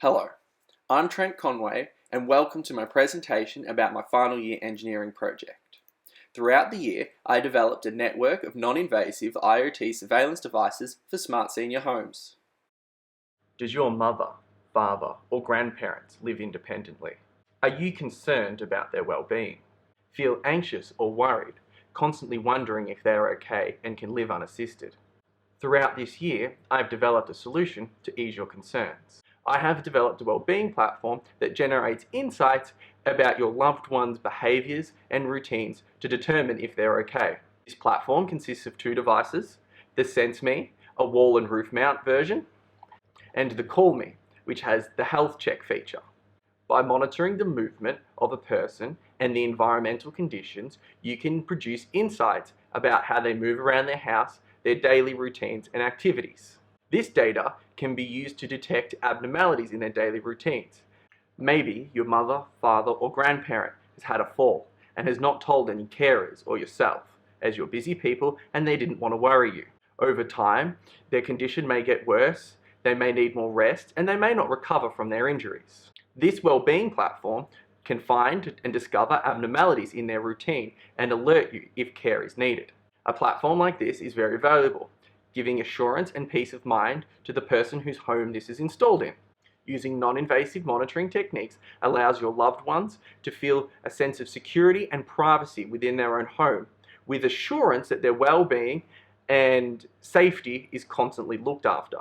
Hello, I'm Trent Conway and welcome to my presentation about my final year engineering project. Throughout the year, I developed a network of non-invasive IoT surveillance devices for smart senior homes. Does your mother, father, or grandparents live independently? Are you concerned about their well-being? Feel anxious or worried, constantly wondering if they're okay and can live unassisted? Throughout this year, I've developed a solution to ease your concerns. I have developed a well-being platform that generates insights about your loved one's behaviours and routines to determine if they're okay. This platform consists of two devices, the Sense Me, a wall and roof mount version, and the Call Me, which has the health check feature. By monitoring the movement of a person and the environmental conditions, you can produce insights about how they move around their house, their daily routines and activities. This data can be used to detect abnormalities in their daily routines. Maybe your mother, father or grandparent has had a fall and has not told any carers or yourself, as you're busy people and they didn't want to worry you. Over time, their condition may get worse, they may need more rest, and they may not recover from their injuries. This well-being platform can find and discover abnormalities in their routine and alert you if care is needed. A platform like this is very valuable, giving assurance and peace of mind to the person whose home this is installed in. Using non-invasive monitoring techniques allows your loved ones to feel a sense of security and privacy within their own home, with assurance that their well-being and safety is constantly looked after.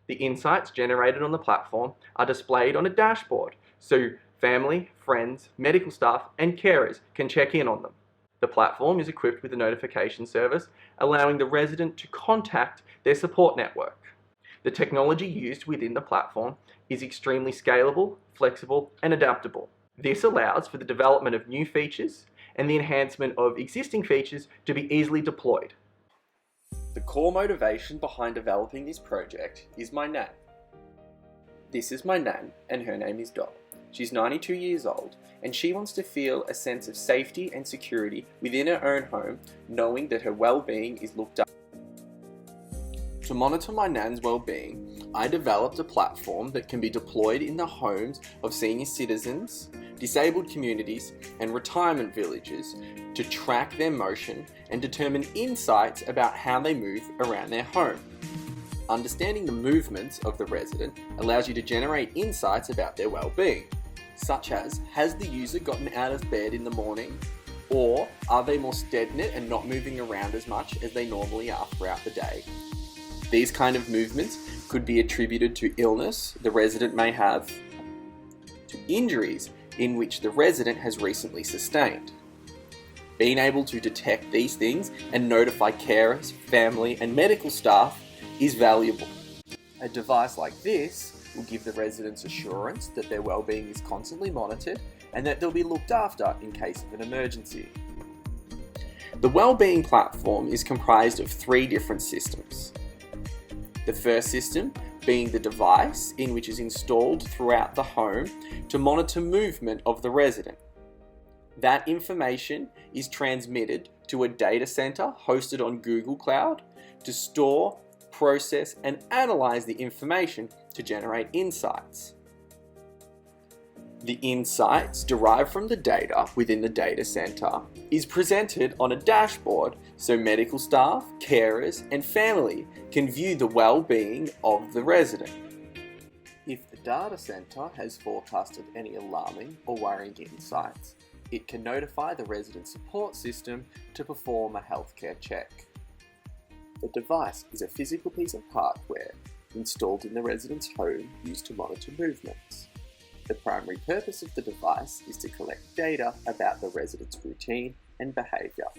The insights generated on the platform are displayed on a dashboard, so family, friends, medical staff, and carers can check in on them. The platform is equipped with a notification service, allowing the resident to contact their support network. The technology used within the platform is extremely scalable, flexible, and adaptable. This allows for the development of new features and the enhancement of existing features to be easily deployed. The core motivation behind developing this project is my nan. This is my nan and her name is Dot. She's 92 years old and she wants to feel a sense of safety and security within her own home, knowing that her well-being is looked after. To monitor my nan's well-being, I developed a platform that can be deployed in the homes of senior citizens, disabled communities and retirement villages to track their motion and determine insights about how they move around their home. Understanding the movements of the resident allows you to generate insights about their well-being, such as, has the user gotten out of bed in the morning, or are they more stagnant and not moving around as much as they normally are throughout the day? These kind of movements could be attributed to illness the resident may have, to injuries in which the resident has recently sustained. Being able to detect these things and notify carers, family and medical staff is valuable. A device like this will give the residents assurance that their well-being is constantly monitored and that they'll be looked after in case of an emergency. The well-being platform is comprised of three different systems. The first system being the device in which is installed throughout the home to monitor movement of the resident. That information is transmitted to a data center hosted on Google Cloud to store, process and analyze the information to generate insights. The insights derived from the data within the data center is presented on a dashboard so medical staff, carers and family can view the well-being of the resident. If the data center has forecasted any alarming or worrying insights, it can notify the resident support system to perform a healthcare check. The device is a physical piece of hardware installed in the resident's home used to monitor movements. The primary purpose of the device is to collect data about the resident's routine and behaviour.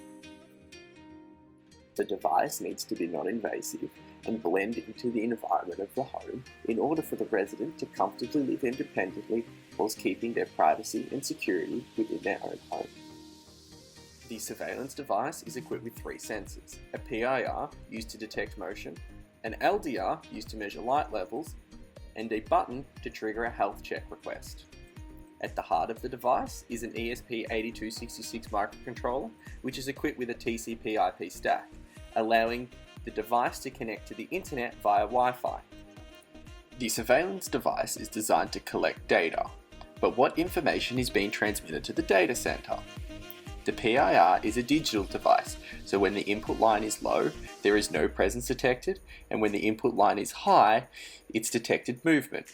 The device needs to be non-invasive and blend into the environment of the home in order for the resident to comfortably live independently whilst keeping their privacy and security within their own home. The surveillance device is equipped with three sensors: a PIR used to detect motion, an LDR used to measure light levels, and a button to trigger a health check request. At the heart of the device is an ESP8266 microcontroller, which is equipped with a TCP/IP stack, allowing the device to connect to the internet via Wi-Fi. The surveillance device is designed to collect data, but what information is being transmitted to the data center? The PIR is a digital device, so when the input line is low, there is no presence detected, and when the input line is high, it's detected movement.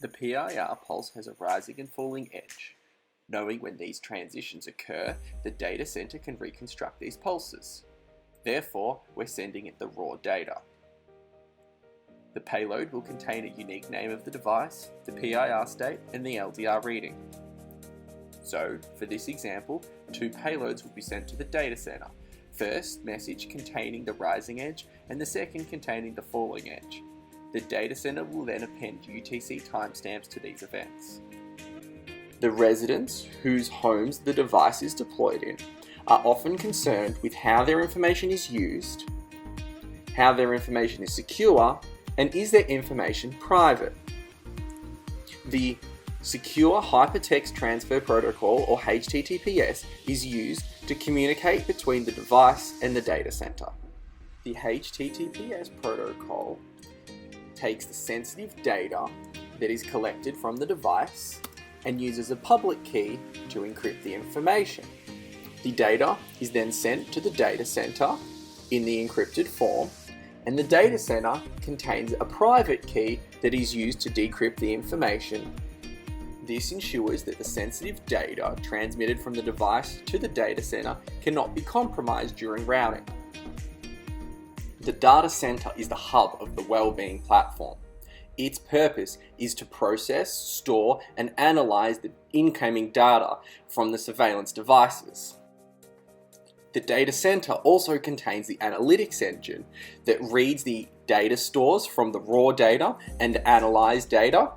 The PIR pulse has a rising and falling edge. Knowing when these transitions occur, the data center can reconstruct these pulses. Therefore, we're sending it the raw data. The payload will contain a unique name of the device, the PIR state, and the LDR reading. So, for this example, 2 payloads will be sent to the data center. First message containing the rising edge, and the second containing the falling edge. The data center will then append UTC timestamps to these events. The residents whose homes the device is deployed in are often concerned with how their information is used, how their information is secure, and is their information private. The Secure Hypertext Transfer Protocol, or HTTPS, is used to communicate between the device and the data center. The HTTPS protocol takes the sensitive data that is collected from the device and uses a public key to encrypt the information. The data is then sent to the data center in the encrypted form, and the data center contains a private key that is used to decrypt the information. This ensures that the sensitive data transmitted from the device to the data center cannot be compromised during routing. The data center is the hub of the wellbeing platform. Its purpose is to process, store, and analyze the incoming data from the surveillance devices. The data center also contains the analytics engine that reads the data stores from the raw data and analyzed data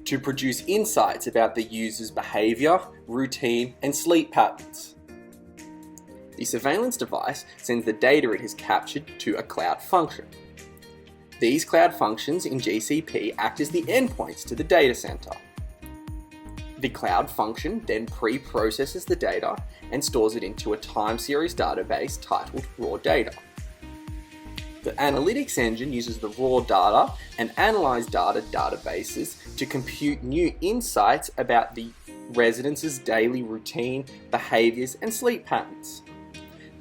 to produce insights about the user's behavior, routine, and sleep patterns. The surveillance device sends the data it has captured to a cloud function. These cloud functions in GCP act as the endpoints to the data center. The cloud function then pre-processes the data and stores it into a time series database titled raw data. The analytics engine uses the raw data and analyzed data databases to compute new insights about the residents' daily routine, behaviors, and sleep patterns.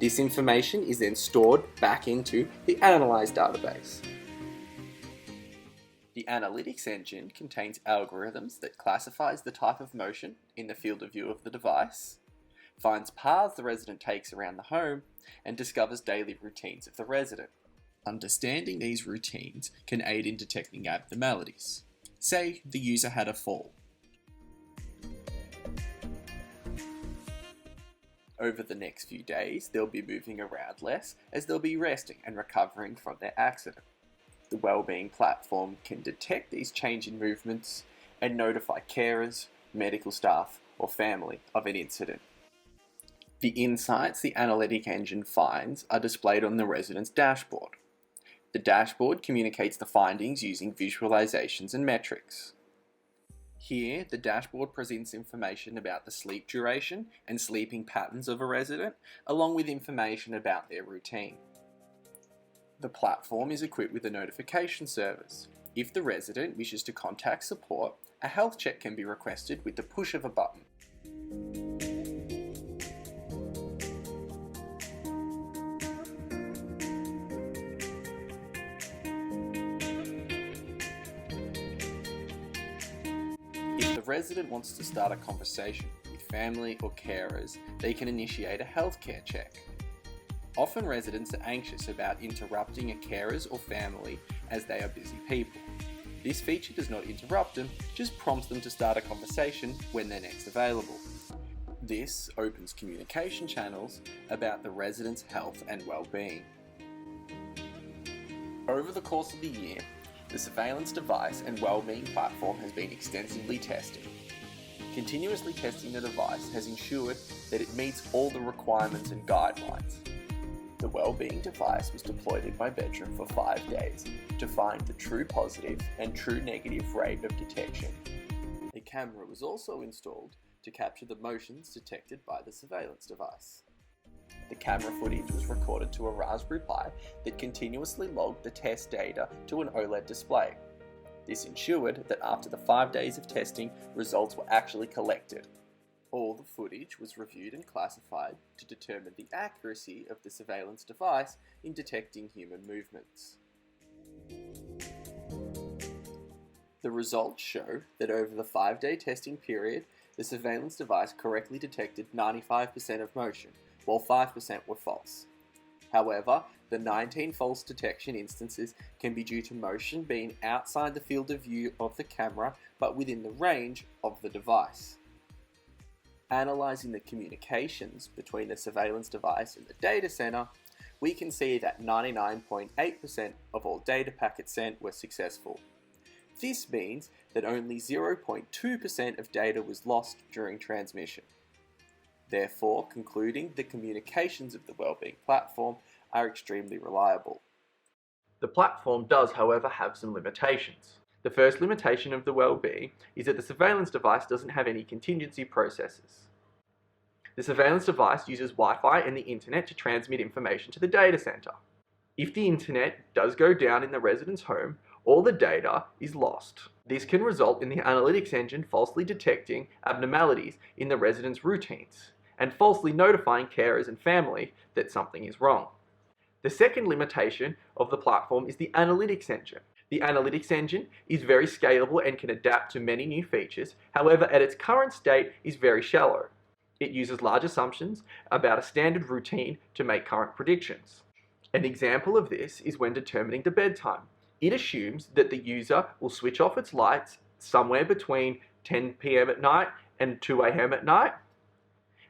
This information is then stored back into the analyzed database. The analytics engine contains algorithms that classifies the type of motion in the field of view of the device, finds paths the resident takes around the home, and discovers daily routines of the resident. Understanding these routines can aid in detecting abnormalities. Say the user had a fall. Over the next few days, they'll be moving around less as they'll be resting and recovering from their accident. The wellbeing platform can detect these change in movements and notify carers, medical staff, or family of an incident. The insights the analytic engine finds are displayed on the resident's dashboard. The dashboard communicates the findings using visualizations and metrics. Here, the dashboard presents information about the sleep duration and sleeping patterns of a resident, along with information about their routine. The platform is equipped with a notification service. If the resident wishes to contact support, a health check can be requested with the push of a button. If the resident wants to start a conversation with family or carers, they can initiate a healthcare check. Often residents are anxious about interrupting a carers or family as they are busy people. This feature does not interrupt them, just prompts them to start a conversation when they're next available. This opens communication channels about the resident's health and well-being. Over the course of the year, the surveillance device and wellbeing platform has been extensively tested. Continuously testing the device has ensured that it meets all the requirements and guidelines. The wellbeing device was deployed in my bedroom for 5 days to find the true positive and true negative rate of detection. A camera was also installed to capture the motions detected by the surveillance device. The camera footage was recorded to a Raspberry Pi that continuously logged the test data to an OLED display. This ensured that after the 5 days of testing, results were actually collected. All the footage was reviewed and classified to determine the accuracy of the surveillance device in detecting human movements. The results show that over the 5-day testing period, the surveillance device correctly detected 95% of motion, while 5% were false. However, the 19 false detection instances can be due to motion being outside the field of view of the camera but within the range of the device. Analysing the communications between the surveillance device and the data center, we can see that 99.8% of all data packets sent were successful. This means that only 0.2% of data was lost during transmission. Therefore, concluding the communications of the Wellbeing platform are extremely reliable. The platform does, however, have some limitations. The first limitation of the Wellbeing is that the surveillance device doesn't have any contingency processes. The surveillance device uses Wi-Fi and the internet to transmit information to the data center. If the internet does go down in the resident's home, all the data is lost. This can result in the analytics engine falsely detecting abnormalities in the resident's routines and falsely notifying carers and family that something is wrong. The second limitation of the platform is the analytics engine. The analytics engine is very scalable and can adapt to many new features, however, at its current state is very shallow. It uses large assumptions about a standard routine to make current predictions. An example of this is when determining the bedtime. It assumes that the user will switch off its lights somewhere between 10 p.m. at night and 2 a.m. at night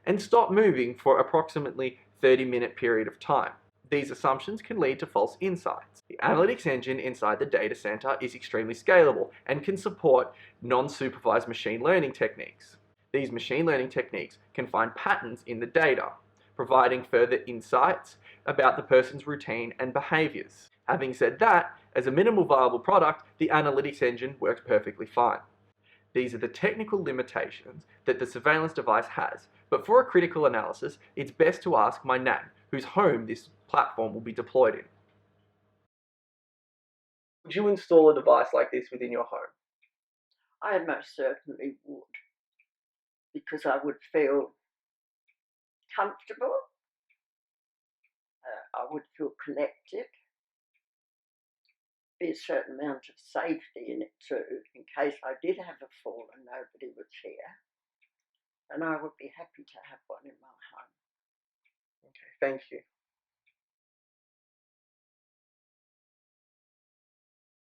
and stop moving for approximately 30-minute period of time. These assumptions can lead to false insights. The analytics engine inside the data center is extremely scalable and can support non-supervised machine learning techniques. These machine learning techniques can find patterns in the data, providing further insights about the person's routine and behaviors. Having said that, as a minimal viable product, the analytics engine works perfectly fine. These are the technical limitations that the surveillance device has, but for a critical analysis, it's best to ask my nan, whose home this platform will be deployed in. Would you install a device like this within your home? I most certainly would, because I would feel comfortable, I would feel collected, be a certain amount of safety in it too, in case I did have a fall and nobody was here, and I would be happy to have one in my home. Okay, thank you.